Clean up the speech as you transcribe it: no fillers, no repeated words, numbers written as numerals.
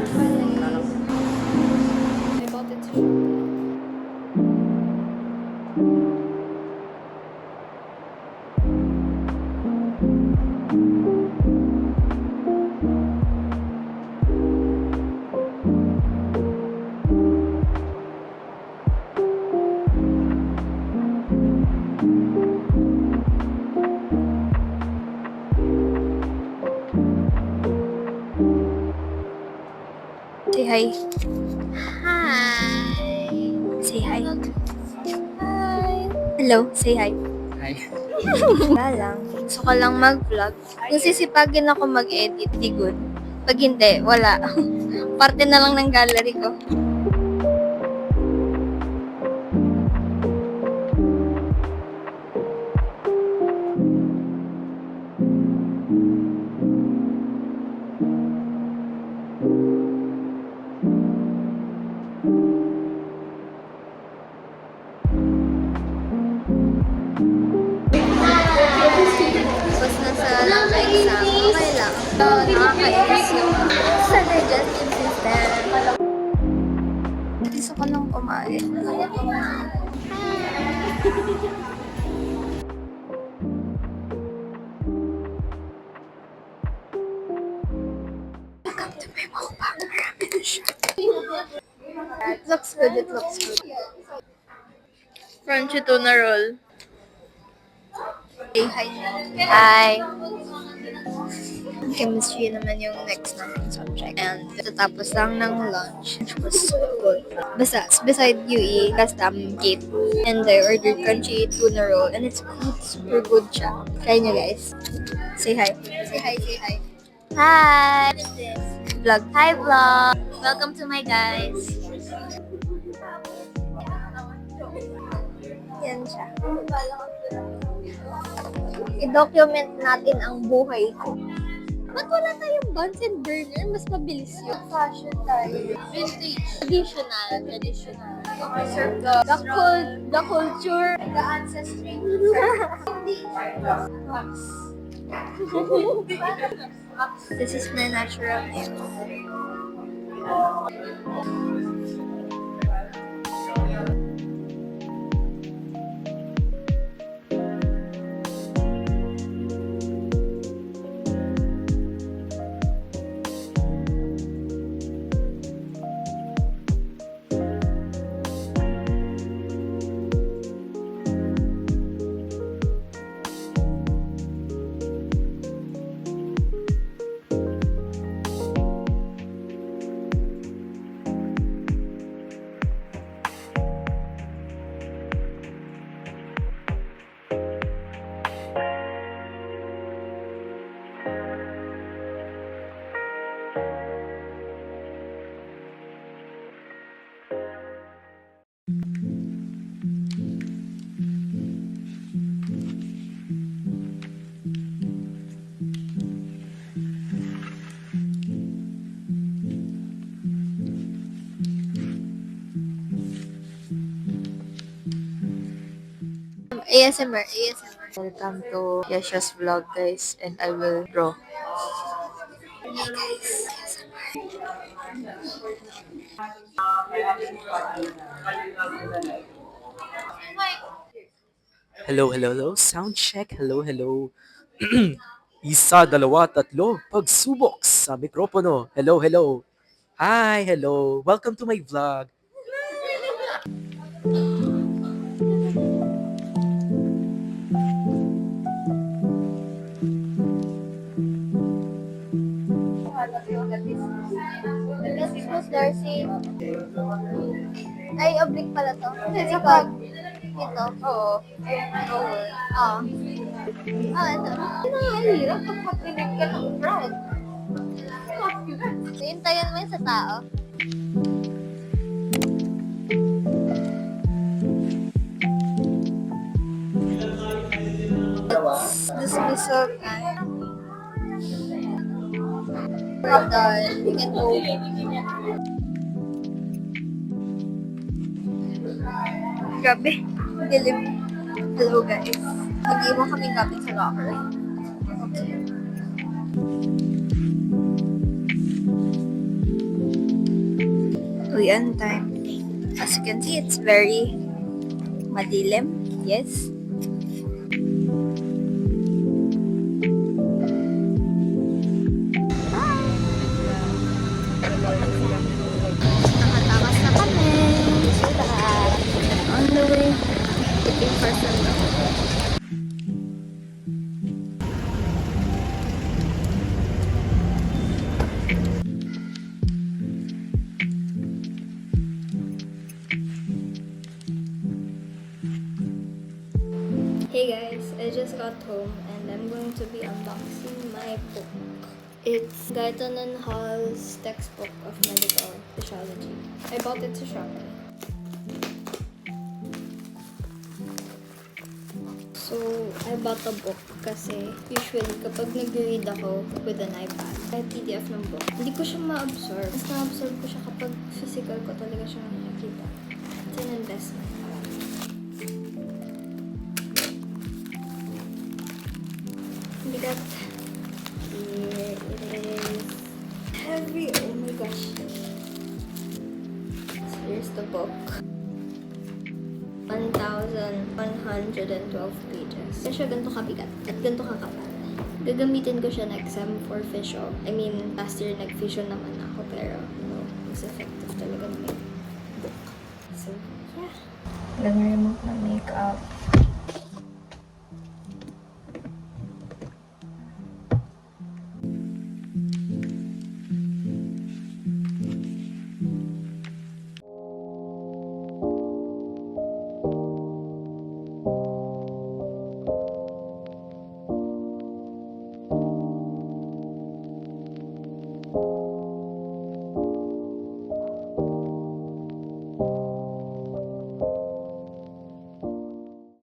I bought it to Shopee. Say hi. Hi. Say hi. Hi. Hello, say hi. Hi. Wala lang. Gusto ko lang mag-vlog. Kung sisipagin ako mag-edit, di good. Pag hindi, wala. Parte na lang ng gallery ko. Tapos nasa lang exam, okay lang. So, nakakainis yung sa digestive system. Gusto ko nang kumain. Welcome to my mukbang. Marami na siya. It looks good, it looks good. Crunchy tuna roll. Say hi. Hi. Chemistry naman yung next nating subject. And tatapos lang ng lunch, which was so good. Basta, beside UE, last Kate. And I ordered crunchy tuna roll. And it's good, super good siya. Try nyo guys. Say hi. Say hi, say hi. Hi! What is this? Vlog. Hi vlog! Welcome to my guys. Yan siya. I-document natin ang buhay ko. Ba't wala tayong buns and burger? Mas mabilis yun. Fashion tayo. Vintage. Traditional. Preserve the culture. The ancestry. This is my natural hair. ASMR. Welcome to Yasha's vlog, guys, and I will draw. Hey guys. Hello, hello, hello. Sound check. Hello, hello. Isa, dalawa, tatlo. Pagsubok sa mikropono. Hello, hello. Hi, hello. Welcome to my vlog. Miss Darcy. Ay, oblique pala to. Kasi pag ito, oo. Over. Ah. Ito. Nakahirap pag makinig ka ng front. Hintayin mo yun sa tao. Dismissal time. We're done. We can go. Grabe. Dilim. Hello guys. Mag-iwan kami gamit sa locker. Okay. Uy, on time. As you can see, it's very madilim. Yes. Nakatakas na kami. On the way. Looking for some love. Hey guys, I just got home and I'm going to be unboxing my book. It's Guyton and Hall's textbook of medical specialty. I bought it to Shopee. So, I bought a book kasi usually kapag nag-read ako with an iPad, ay PDF ng book, hindi ko siya ma-absorb. Mas na-absorb ko siya kapag physical ko talaga siya nakikita. It's an investment. Bigat. Here it is. Heavy. Oh my gosh. So here's the book. 1,112 pages. Kaya siya ganito kabigat at ganito kakapal. Gagamitin ko siya next sem for physio. I mean, last year nag-physio naman ako pero mas effective talaga ng book. So, yeah. I'm gonna remove my makeup.